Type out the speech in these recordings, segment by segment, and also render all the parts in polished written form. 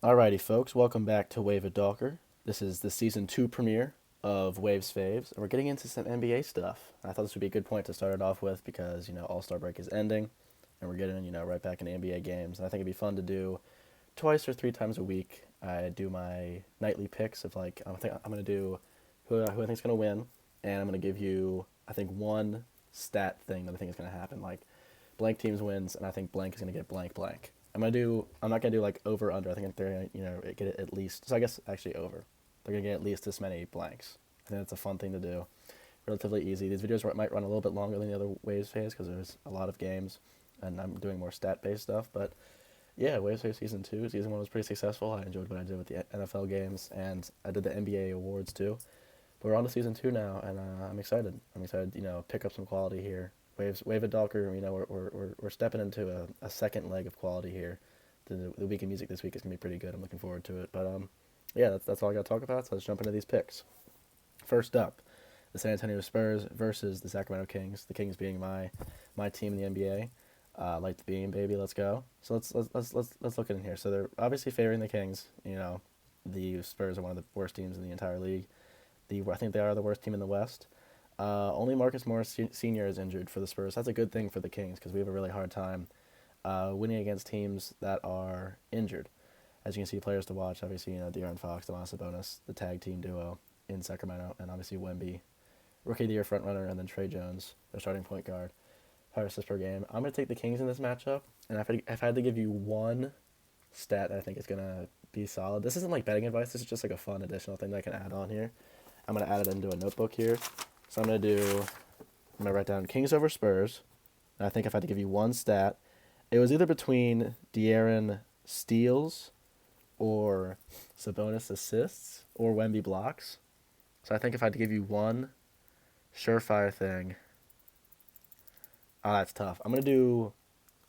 Alrighty, folks, welcome back to Wave of Dalker. This is the season 2 premiere of Waves Faves, and we're getting into some NBA stuff. I thought this would be a good point to start it off with because, All-Star break is ending, and we're getting, right back into NBA games. And I think it'd be fun to do twice or three times a week. I do my nightly picks of, I'm going to do who I think is going to win, and I'm going to give you, I think, one stat thing that I think is going to happen. Like, blank teams wins, and I think blank is going to get blank blank. I'm not gonna do like over under. I think they're gonna get it at least. So I guess actually over. They're gonna get at least this many blanks. I think that's a fun thing to do. Relatively easy. These videos might run a little bit longer than the other Waves phase because there's a lot of games, and I'm doing more stat based stuff. But yeah, Waves phase season 2. Season 1 was pretty successful. I enjoyed what I did with the NFL games, and I did the NBA awards too. But we're on to season 2 now, and I'm excited. I'm excited. Pick up some quality here. Wave of Dalker. We're stepping into a second leg of quality here. The week of music this week is gonna be pretty good. I'm looking forward to it. But yeah, that's all I got to talk about. So let's jump into these picks. First up, the San Antonio Spurs versus the Sacramento Kings. The Kings being my team in the NBA. Like the beam, baby. Let's go. So let's look in here. So they're obviously favoring the Kings. The Spurs are one of the worst teams in the entire league. I think they are the worst team in the West. Only Marcus Morris Sr. is injured for the Spurs. That's a good thing for the Kings because we have a really hard time winning against teams that are injured. As you can see, players to watch, obviously, De'Aaron Fox, Domantas Sabonis, the tag team duo in Sacramento, and obviously Wemby, Rookie of the Year frontrunner, and then Trey Jones, their starting point guard. Higher assists per game. I'm going to take the Kings in this matchup, and if I had to give you one stat that I think is going to be solid, this isn't like betting advice, this is just like a fun additional thing that I can add on here. I'm going to add it into a notebook here. So I'm going to write down Kings over Spurs. And I think if I had to give you one stat, it was either between De'Aaron steals or Sabonis assists or Wemby blocks. So I think if I had to give you one surefire thing, that's tough. I'm gonna do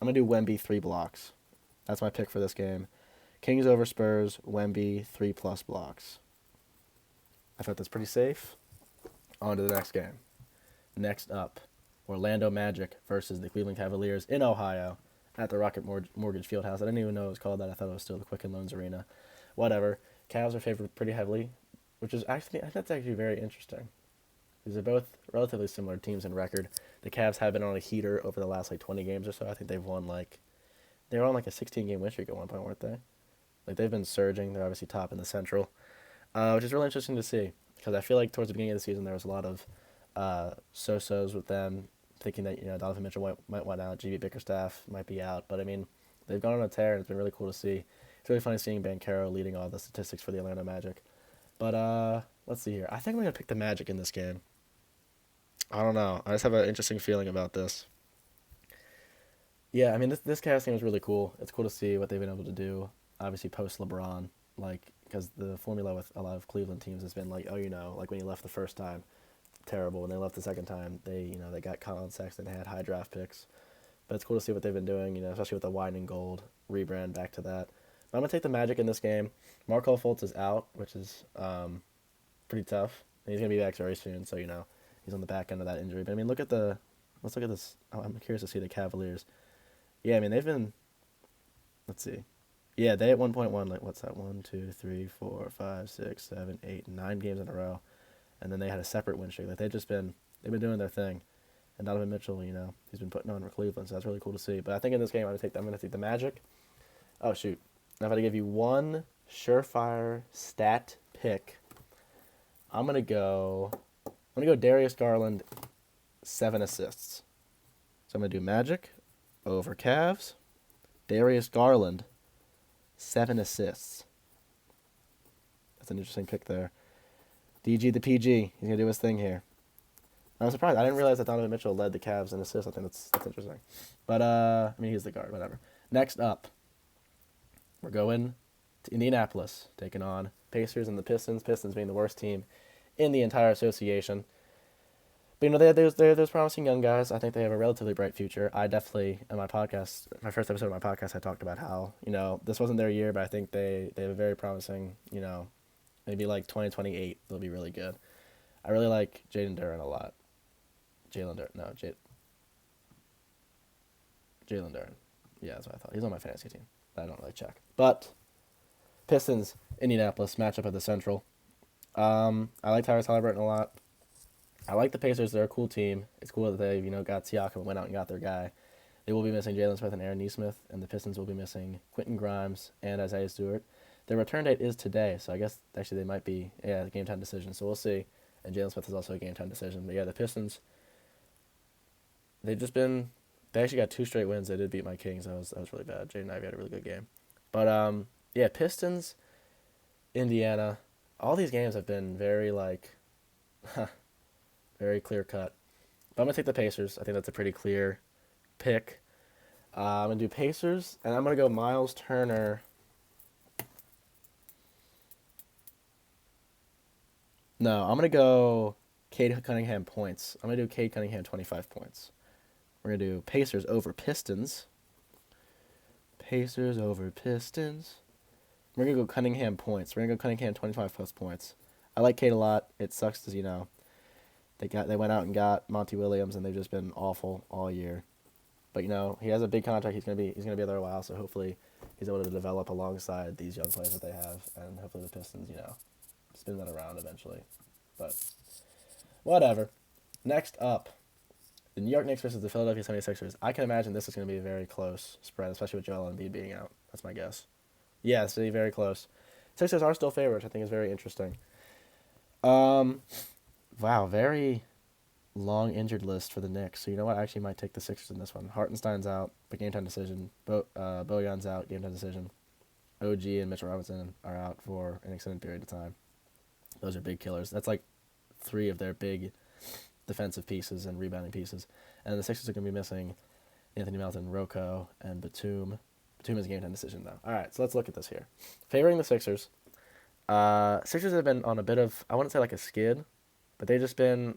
Wemby 3 blocks. That's my pick for this game. Kings over Spurs, Wemby 3+ blocks. I thought that's pretty safe. On to the next game. Next up, Orlando Magic versus the Cleveland Cavaliers in Ohio at the Rocket Mortgage Fieldhouse. I didn't even know it was called that. I thought it was still the Quicken Loans Arena. Whatever. Cavs are favored pretty heavily, which is actually, I think that's actually very interesting. These are both relatively similar teams in record. The Cavs have been on a heater over the last 20 games or so. I think they were on a 16-game win streak at one point, weren't they? Like they've been surging. They're obviously top in the Central, which is really interesting to see because I feel like towards the beginning of the season there was a lot of so-sos with them, thinking that Donovan Mitchell might want out, GB Bickerstaff might be out, but I mean they've gone on a tear and it's been really cool to see. It's really funny seeing Banchero leading all the statistics for the Orlando Magic. But let's see here. I think I'm gonna pick the Magic in this game. I don't know. I just have an interesting feeling about this. Yeah, I mean this Cavs team is really cool. It's cool to see what they've been able to do. Obviously post LeBron, because the formula with a lot of Cleveland teams has been like when he left the first time, terrible. When they left the second time, they got Colin Sexton, they had high draft picks. But it's cool to see what they've been doing, especially with the wine and gold rebrand back to that. But I'm gonna take the Magic in this game. Markel Fultz is out, which is pretty tough. And he's gonna be back very soon, so he's on the back end of that injury. But I mean, let's look at this. I'm curious to see the Cavaliers. Yeah, I mean they've been. Let's see. Yeah, they at 1.1 what's that? 1, 2, 3, 4, 5, 6, 7, 8, 9 games in a row, and then they had a separate win streak. Like they've been doing their thing. And Donovan Mitchell, he's been putting on for Cleveland, so that's really cool to see. But I think in this game I'm gonna take the Magic. Oh shoot! Now if I had to give you one surefire stat pick, I'm gonna go. I'm gonna go Darius Garland, 7 assists. So I'm gonna do Magic over Cavs. Darius Garland, 7 assists. That's an interesting pick there. DG the PG, he's gonna do his thing here. I'm surprised. I didn't realize that Donovan Mitchell led the Cavs in assists. I think that's interesting. But I mean he's the guard, whatever. Next up, we're going to Indianapolis, taking on Pacers and the Pistons. Pistons being the worst team in the entire association. But there's promising young guys. I think they have a relatively bright future. I definitely in my first episode of my podcast, I talked about how this wasn't their year, but I think they have a very promising. Maybe like 2028 they'll be really good. I really like Jaden Duran a lot. Jalen Duran, no, Jalen Duran. Yeah, that's what I thought. He's on my fantasy team, but I don't really check. But Pistons, Indianapolis matchup at the Central. I like Tyrese Halliburton a lot. I like the Pacers. They're a cool team. It's cool that they got Siakam and went out and got their guy. They will be missing Jalen Smith and Aaron Nesmith, and the Pistons will be missing Quentin Grimes and Isaiah Stewart. Their return date is today, so I guess actually they might be the game time decision. So we'll see. And Jalen Smith is also a game time decision. But yeah, the Pistons. They've just been. They actually got 2 straight wins. They did beat my Kings. That was really bad. Jaden Ivey had a really good game. But yeah, Pistons, Indiana. All these games have been very very clear cut. But I'm gonna take the Pacers. I think that's a pretty clear pick. I'm gonna do Pacers, and I'm gonna go Miles Turner. No, I'm gonna go Cade Cunningham points. I'm gonna do Cade Cunningham 25 points. We're gonna do Pacers over Pistons. Pacers over Pistons. We're gonna go Cunningham points. We're gonna go Cunningham 25 plus points. I like Cade a lot. It sucks because they went out and got Monty Williams, and they've just been awful all year. But he has a big contract. He's gonna be there a while. So hopefully he's able to develop alongside these young players that they have, and hopefully the Pistons spin that around eventually. But whatever. Next up, the New York Knicks versus the Philadelphia 76ers. I can imagine this is going to be a very close spread, especially with Joel Embiid being out. That's my guess. Yeah, it's going to be very close. Sixers are still favored, which I think is very interesting. Wow, very long injured list for the Knicks. So you know what? I actually might take the Sixers in this one. Hartenstein's out, but game time decision. Bojan's out, game time decision. OG and Mitchell Robinson are out for an extended period of time. Those are big killers. That's like 3 of their big defensive pieces and rebounding pieces. And the Sixers are going to be missing Anthony Melton, Rocco, and Batum. Batum is a game time decision, though. All right, so let's look at this here. Favoring the Sixers. Sixers have been on a bit of, I wouldn't say like a skid, but they've kind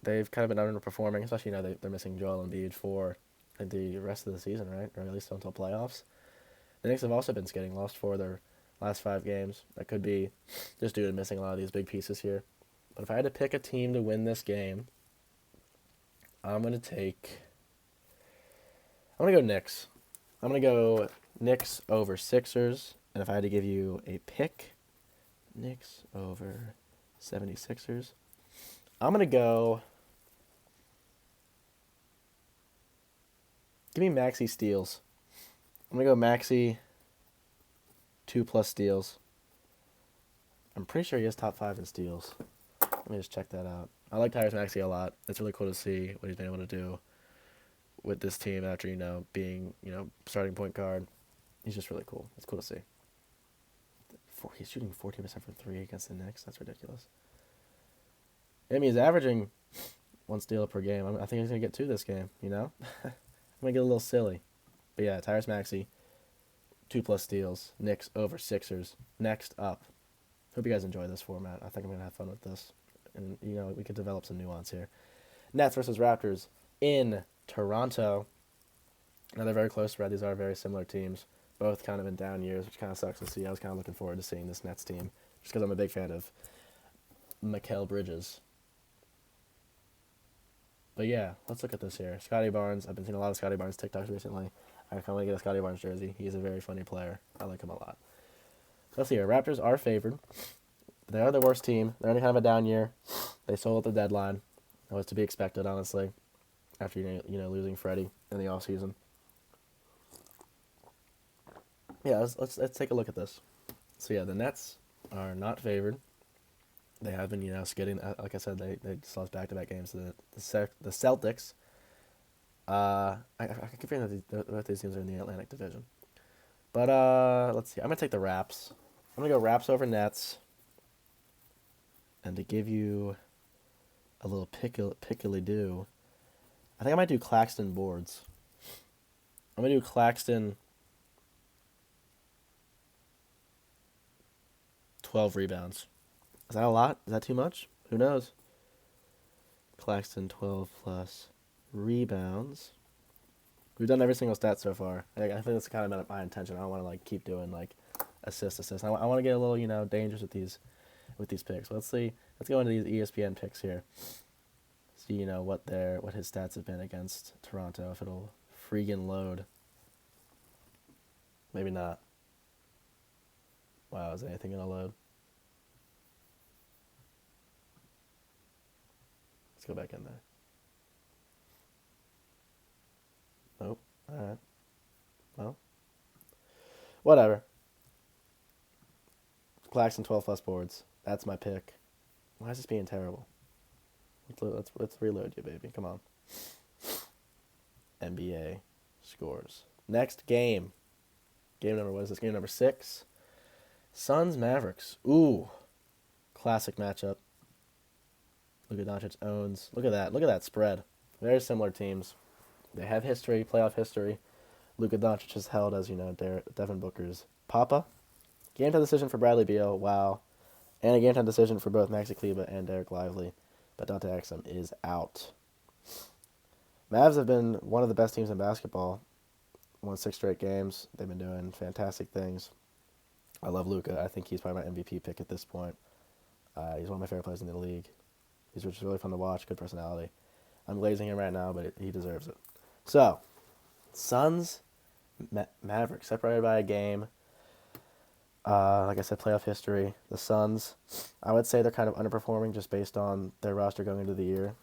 of been underperforming, especially they're missing Joel Embiid for the rest of the season, right? Or at least until playoffs. The Knicks have also been skidding, lost 4 of their last 5 games. That could be just due to missing a lot of these big pieces here. But if I had to pick a team to win this game, I'm going to go Knicks. I'm going to go Knicks over Sixers. And if I had to give you a pick, Knicks over 76ers, I'm going to go... Give me Maxey steals. I'm going to go Maxey 2+ steals. I'm pretty sure he is top 5 in steals. Let me just check that out. I like Tyrese Maxey a lot. It's really cool to see what he's been able to do with this team after, being, starting point guard. He's just really cool. It's cool to see. He's shooting 14% from 3 against the Knicks. That's ridiculous. I mean, he's averaging 1 steal per game. I think he's going to get 2 this game, I'm going to get a little silly. But yeah, Tyrese Maxey, 2+ steals. Knicks over Sixers. Next up. Hope you guys enjoy this format. I think I'm going to have fun with this. And, we could develop some nuance here. Nets versus Raptors in Toronto. Now, they're very close spread. These are very similar teams, both kind of in down years, which kind of sucks to see. I was kind of looking forward to seeing this Nets team, just because I'm a big fan of Mikal Bridges. But yeah, let's look at this here. Scotty Barnes. I've been seeing a lot of Scotty Barnes TikToks recently. I kind of want to get a Scotty Barnes jersey. He's a very funny player. I like him a lot. Let's see here. Raptors are favored. They are the worst team. They're in kind of a down year. They sold at the deadline. That was to be expected, honestly, after losing Freddie in the offseason. Yeah, let's take a look at this. So yeah, the Nets are not favored. They have been skidding. Like I said, they just lost back-to-back games to the Celtics. I keep forgetting that these teams are in the Atlantic Division. But let's see. I'm gonna take the Raps. I'm gonna go Raps over Nets. And to give you a little pickly-do, I think I might do Claxton boards. I'm going to do Claxton 12 rebounds. Is that a lot? Is that too much? Who knows? Claxton 12 plus rebounds. We've done every single stat so far. I think that's kind of my intention. I don't want to keep doing assist. I want to get a little dangerous with these picks. Let's see. Let's go into these ESPN picks here. See what his stats have been against Toronto. If it'll freaking load. Maybe not. Wow, is anything gonna load? Let's go back in there. Nope. All right. Well, whatever. Claxton 12 plus boards. That's my pick. Why is this being terrible? Let's reload you, baby. Come on. NBA scores. Next game. Game number, what is this? Game number 6. Suns Mavericks. Ooh. Classic matchup. Luka Doncic owns. Look at that. Look at that spread. Very similar teams. They have history, playoff history. Luka Doncic is held as, Devin Booker's papa. Game time decision for Bradley Beal. Wow. And a game time decision for both Maxi Kleber and Derek Lively. But Dante Exum is out. Mavs have been one of the best teams in basketball. Won 6 straight games. They've been doing fantastic things. I love Luka. I think he's probably my MVP pick at this point. He's one of my favorite players in the league. He's just really fun to watch. Good personality. I'm glazing him right now, but he deserves it. So, Suns, Mavericks, separated by a game. Like I said, playoff history. The Suns, I would say they're kind of underperforming just based on their roster going into the year.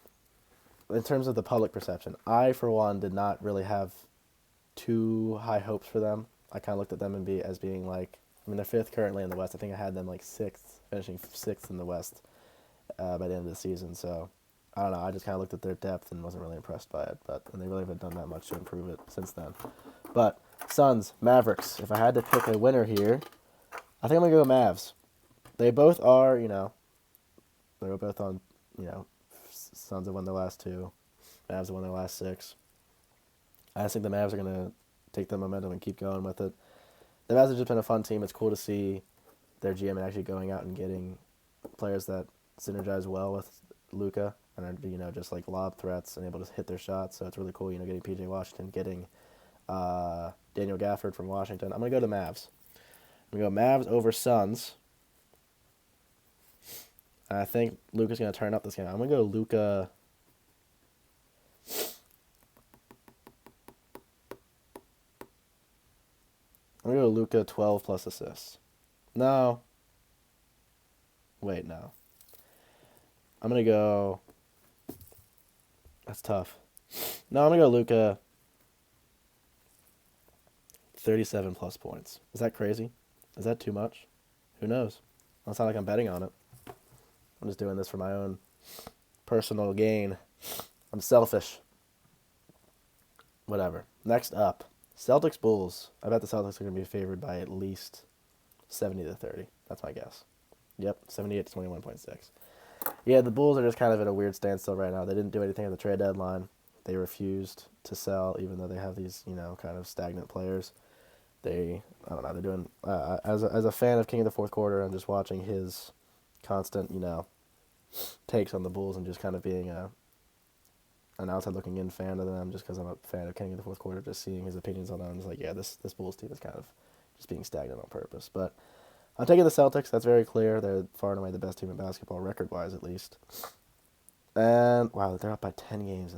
In terms of the public perception, I, for one, did not really have too high hopes for them. I kind of looked at them as being like, they're 5th currently in the West. I think I had them like 6th, finishing 6th in the West by the end of the season. So, I don't know. I just kind of looked at their depth and wasn't really impressed by it. And they really haven't done that much to improve it since then. But, Suns, Mavericks. If I had to pick a winner here, I think I'm going to go Mavs. They both are, they're both on, Suns have won their last 2. Mavs have won their last 6. I just think the Mavs are going to take the momentum and keep going with it. The Mavs have just been a fun team. It's cool to see their GM actually going out and getting players that synergize well with Luka and are, just like lob threats and able to hit their shots. So it's really cool, getting P.J. Washington, getting Daniel Gafford from Washington. I'm going to go to Mavs. I'm going to go Mavs over Suns. I think Luka's going to turn up this game. I'm going to go Luka. I'm going to go Luka 12 plus assists. No. Wait, no. I'm going to go. That's tough. No, I'm going to go Luka 37 plus points. Is that crazy? Is that too much? Who knows? It's not like I'm betting on it. I'm just doing this for my own personal gain. I'm selfish. Whatever. Next up, Celtics Bulls. I bet the Celtics are going to be favored by at least 70 to 30. That's my guess. Yep, 78 to 21.6. Yeah, the Bulls are just kind of at a weird standstill right now. They didn't do anything at the trade deadline. They refused to sell, even though they have these, kind of stagnant players. I don't know, they're doing, as a fan of King of the Fourth Quarter and just watching his constant, takes on the Bulls and just kind of being an outside looking in fan of them just because I'm a fan of King of the Fourth Quarter, just seeing his opinions on them. I'm just like, yeah, this Bulls team is kind of just being stagnant on purpose. But I'm taking the Celtics. That's very clear. They're far and away the best team in basketball, record-wise at least. And, wow, they're up by 10 games.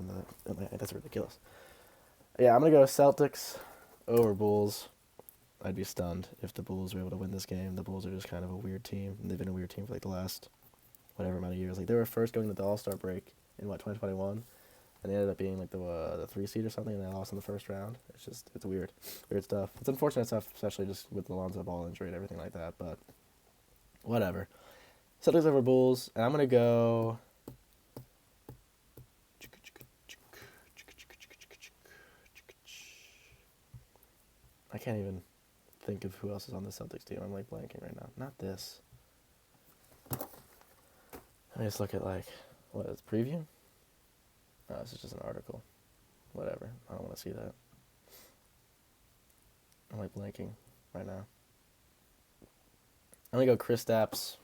That's ridiculous. Yeah, I'm going to go Celtics over Bulls. I'd be stunned if the Bulls were able to win this game. The Bulls are just kind of a weird team. And they've been a weird team for like the last whatever amount of years. Like they were first going to the All-Star break in 2021, and they ended up being like the 3 seed or something, and they lost in the first round. It's weird stuff. It's unfortunate stuff, especially just with the Lonzo Ball injury and everything like that. But whatever. Celtics over Bulls, and I'm gonna go. I can't even think of who else is on the Celtics team. I'm like blanking right now. Not this. Let me just look at what is preview? No, this is just an article. Whatever. I don't want to see that. I'm like blanking right now. I'm gonna go Kristaps.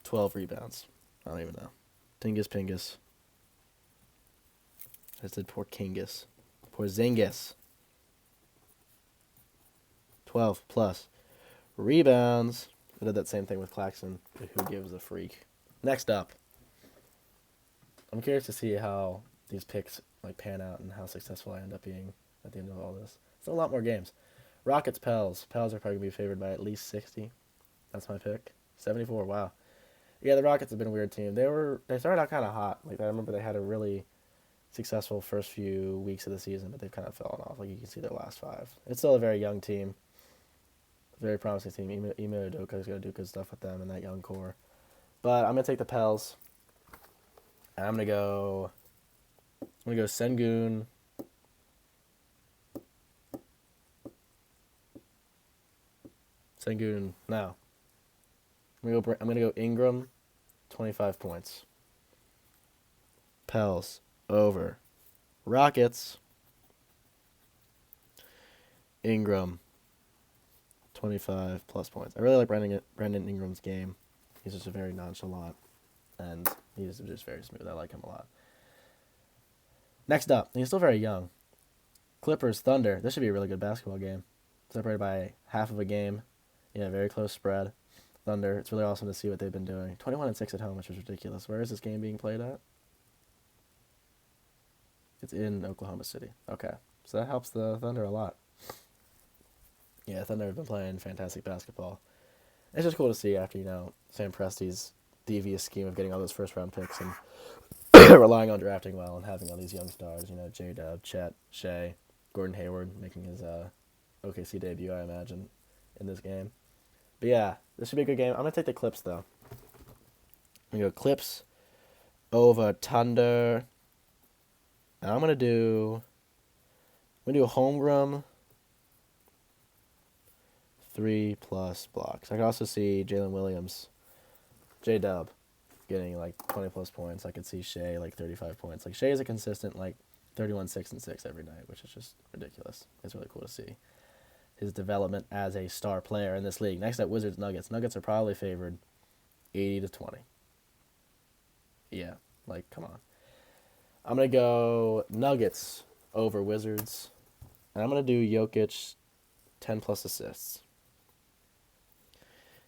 12 rebounds. I don't even know. Tingus Pingus. I said Porzingis. Porzingis. 12 plus rebounds. I did that same thing with Claxton. Who gives a freak? Next up. I'm curious to see how these picks pan out and how successful I end up being at the end of all this. It's a lot more games. Rockets, Pels. Pels are probably going to be favored by at least 60. That's my pick. 74, wow. Yeah, the Rockets have been a weird team. They started out kind of hot. Like I remember they had a really successful first few weeks of the season, but they've kind of fallen off. Like you can see their last five. It's still a very young team, very promising team. Ime Udoka is going to do good stuff with them and that young core. But I'm going to take the Pels. And I'm going to go Sengun. Sengun now. I'm gonna go Ingram, 25 points. Pels over. Rockets. Ingram, 25 plus points. I really like Brandon Ingram's game. He's just a very nonchalant, and he's just very smooth. I like him a lot. Next up, he's still very young. Clippers, Thunder. This should be a really good basketball game. Separated by half of a game. Yeah, very close spread. Thunder. It's really awesome to see what they've been doing. 21-6 at home, which is ridiculous. Where is this game being played at? It's in Oklahoma City. Okay. So that helps the Thunder a lot. Yeah, Thunder have been playing fantastic basketball. It's just cool to see after, Sam Presti's devious scheme of getting all those first-round picks and relying on drafting well and having all these young stars, J-Dub, Chet, Shea, Gordon Hayward making his OKC debut, I imagine, in this game. But yeah, this should be a good game. I'm going to take the Clips, though. I'm going to go Clips over Thunder. And I'm going to do Holmgren 3+ blocks. I can also see Jalen Williams, J-Dub, getting like 20+ points. I could see Shea like 35 points. Like Shea is a consistent like 31, 6, and 6 every night, which is just ridiculous. It's really cool to see his development as a star player in this league. Next up, Wizards, Nuggets. Nuggets are probably favored 80-20. Yeah, like come on. I'm going to go Nuggets over Wizards. And I'm going to do Jokic 10+ assists.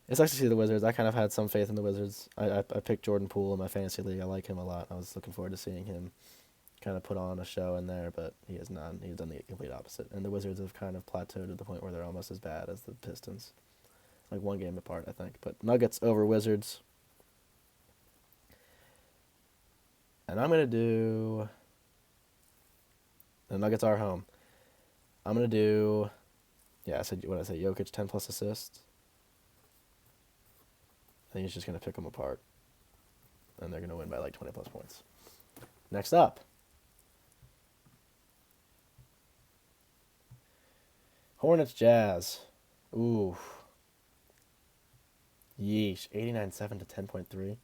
It's nice to see the Wizards. I kind of had some faith in the Wizards. I picked Jordan Poole in my fantasy league. I like him a lot. I was looking forward to seeing him kind of put on a show in there, but he has not. He's done the complete opposite. And the Wizards have kind of plateaued to the point where they're almost as bad as the Pistons. Like one game apart, I think. But Nuggets over Wizards. And I'm going to do... The Nuggets are home. I'm going to do... Yeah, I said Jokic 10+ assists. I think he's just going to pick them apart. And they're going to win by like 20+ points. Next up. Hornets Jazz. Ooh. Yeesh. 89-7 to 10.3.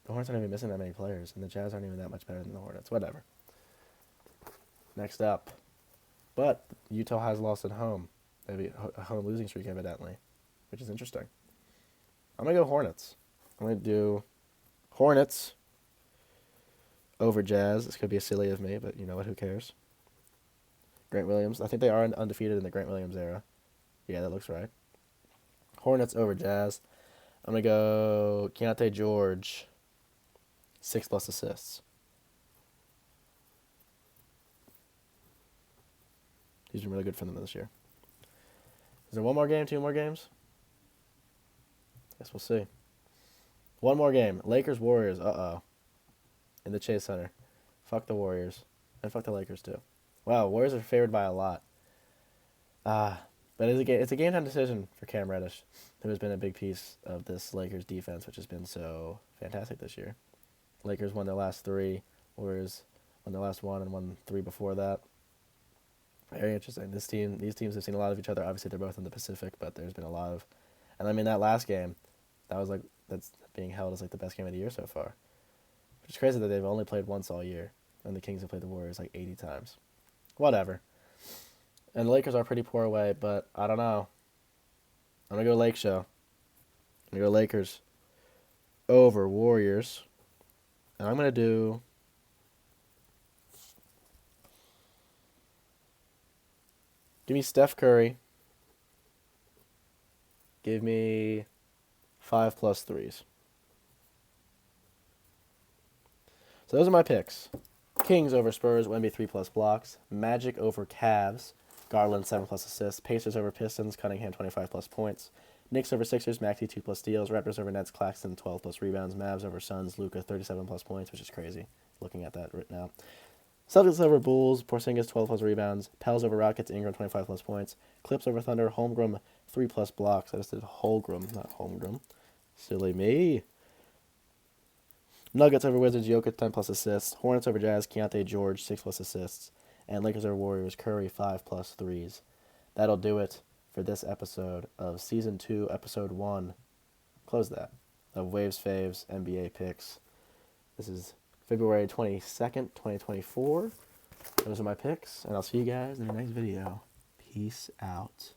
The Hornets aren't even missing that many players, and the Jazz aren't even that much better than the Hornets. Whatever. Next up. But Utah has lost at home. Maybe a home losing streak, evidently, which is interesting. I'm going to go Hornets. I'm going to do Hornets over Jazz. This could be silly of me, but you know what? Who cares? Grant Williams. I think they are undefeated in the Grant Williams era. Yeah, that looks right. Hornets over Jazz. I'm going to go Keontae George, 6+ assists. He's been really good for them this year. Is there one more game, 2 more games? Guess we'll see. One more game. Lakers-Warriors. Uh-oh. In the Chase Center. Fuck the Warriors. And fuck the Lakers, too. Wow, Warriors are favored by a lot. But it's a game-time decision for Cam Reddish, who has been a big piece of this Lakers defense, which has been so fantastic this year. Lakers won their last 3. Warriors won their last 1 and won 3 before that. Very interesting. These teams have seen a lot of each other. Obviously, they're both in the Pacific, but there's been a lot of... And I mean, that last game, that's being held as like the best game of the year so far. Which is crazy that they've only played once all year, and the Kings have played the Warriors like 80 times. Whatever. And the Lakers are pretty poor away, but I don't know. I'm going to go Lake Show. I'm going to go Lakers over Warriors. And I'm going to do... Give me Steph Curry. Give me 5+ threes. So those are my picks. Kings over Spurs, Wemby 3+ blocks. Magic over Cavs. Garland, 7 plus assists. Pacers over Pistons, Cunningham, 25 plus points. Knicks over Sixers, Maxey, 2 plus steals. Raptors over Nets, Claxton, 12 plus rebounds. Mavs over Suns, Luka, 37 plus points, which is crazy looking at that right now. Celtics over Bulls, Porzingis, 12 plus rebounds. Pels over Rockets, Ingram, 25 plus points. Clips over Thunder, Holmgren, 3 plus blocks. I just did Holmgren, not Holmgren. Silly me. Nuggets over Wizards, Jokic, 10 plus assists. Hornets over Jazz, Keontae George, 6 plus assists. And Lakers over Warriors, Curry, 5 plus threes. That'll do it for this episode of Season 2, Episode 1. Close that. Of Waves, Faves, NBA Picks. This is February 22nd, 2024. Those are my picks, and I'll see you guys in the next video. Peace out.